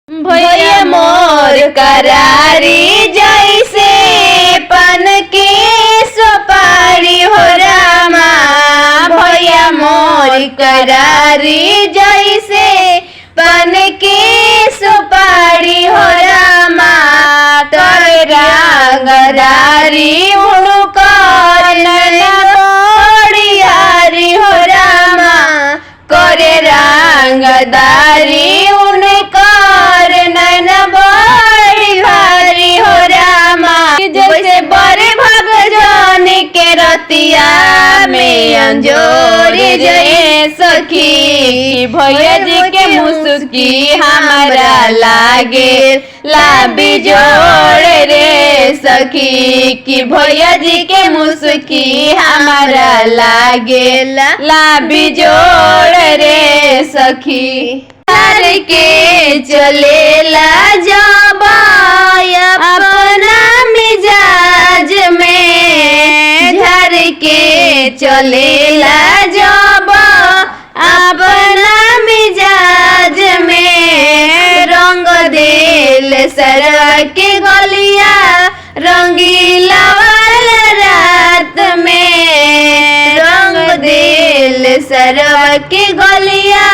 भैया मोर करारी जैसे पन के सुपारी हो रामा। भैया मोर करारी जैसे पन के सुपारी हो रामा। तोरे रंगदारी उनकर नैनारी हो रामा। करे रंगदारी उनकर नैना बड़ी भारी हो रामा। जैसे बड़े भगजान के रतिया में अंजोरी जय सखी। भैया जी के मुस्की हमारा लागे लाबी जोड़ रे सखी। कि भैया जी के मुस्की हमारा लागे लाबी जोड़ रे सखी। के चलेला जब अपना मिजाज में। झर के चलेला जब अपना मिजाज में। रंग दिल सरवा के गलिया रंगीला वाला रात में। रंग दिल सरवा के गलिया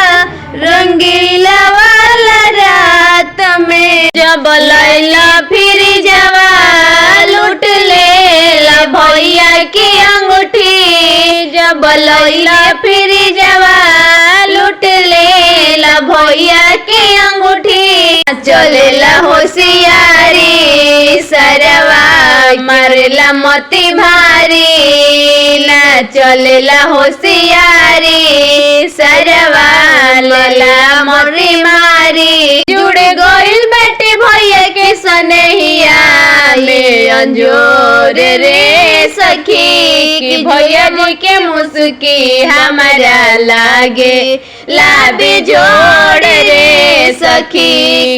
रंगीला वाला रात में। जब लैला फिर जवा लूट लेला भैया की अंगूठी। जब लैला फिर जवा लूट लेला भैया की अंगूठी। चलेला होशियारी सरवा मारेला मोती भारी। ना चलेला होशियारी सरवा लेला मोती मारी। जुड़े गइल बेटे भैया के सनहिया में अंजोर रे सखी। कि भैया जी के मुस्की हमारा लागे लाबी जोड़ रे सखी।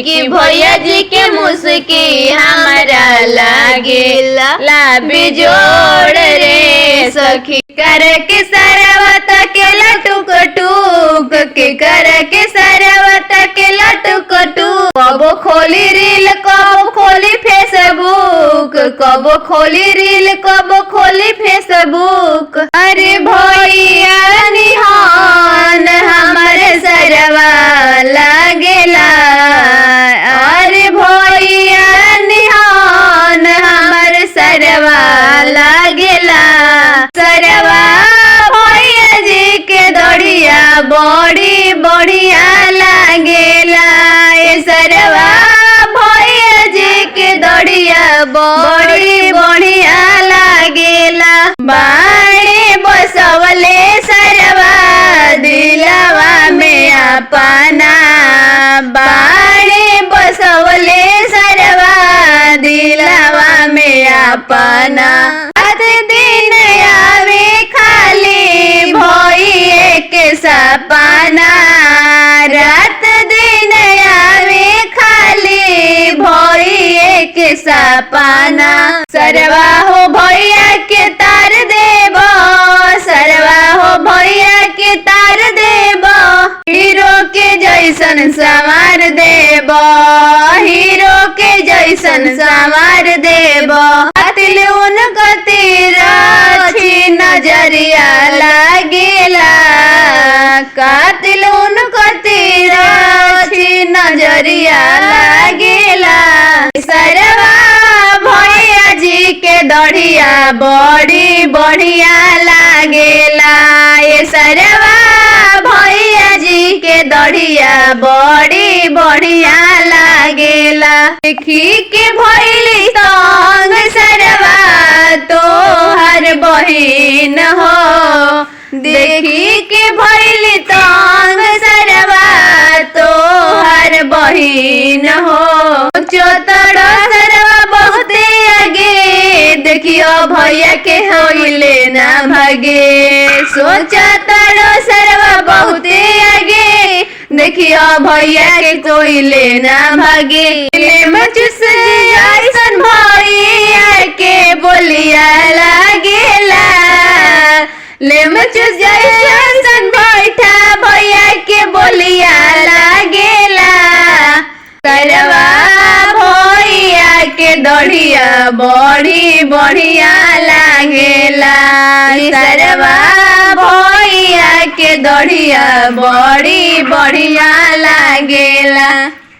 कि भैया जी के मुस्की हमारा लागे लाबी जोड़ रे सखी। कर के सरवत के लटुक टूक के कर के सरवत के लटुक टूक। कबो खोली रील कबो खोली फेसबुक। कबो खोली रील कबो खोली फेसबुक। अरे भैया निहान हमारे सरवा लागेला। अरे भैया निहान हमारे सरवा लागेला। सरवा भैया जी के दौड़िया बड़ी बढ़िया लागेला। ये सरवा भैया जी के दौड़िया बड़ी बढ़िया लागेला। बाड़े बसवले सरवा दिलवा में अपना। बाड़े बसवले सरवा दिलवा में अपना। दिन आवे खाली भैया के सपना। रात दिन आवे खाली भैया के सपना। सरवा हो भैया के तार देबो। सरवा हो भैया के तार देबो। हीरो के जैसन संवार देबो। हीरो के जैसन संवार देबो। कातिल उनका तेरा छी नजरिया लागेला। कातिल उनका तेरा छी नजरिया लागेला। सरवा भैया जी के दौड़िया बड़ी बढ़िया लागेला। ये सरवा भैया जी के दौड़िया बड़ी बढ़िया लागेला। देखी के भइली तंग सरवा तोहर बहिन हो। देखी के भइली तंग सरवा तोहर बहिन हो। चौतरा सरवा बहुते आगे देखियो भैया के होइले ना भागे। सोचा तारो सरवा बहुते आगे देखियो भैया के कोइले ना भागे। मचुस ऐसन भैया के बोलिया लागेला। ले मचुस जैसन बैठा भैया के बोलिया लागेला। के दढ़िया बड़ी बढ़िया लागेला सरवा भैया के दढ़िया बड़ी बढ़िया लागेला।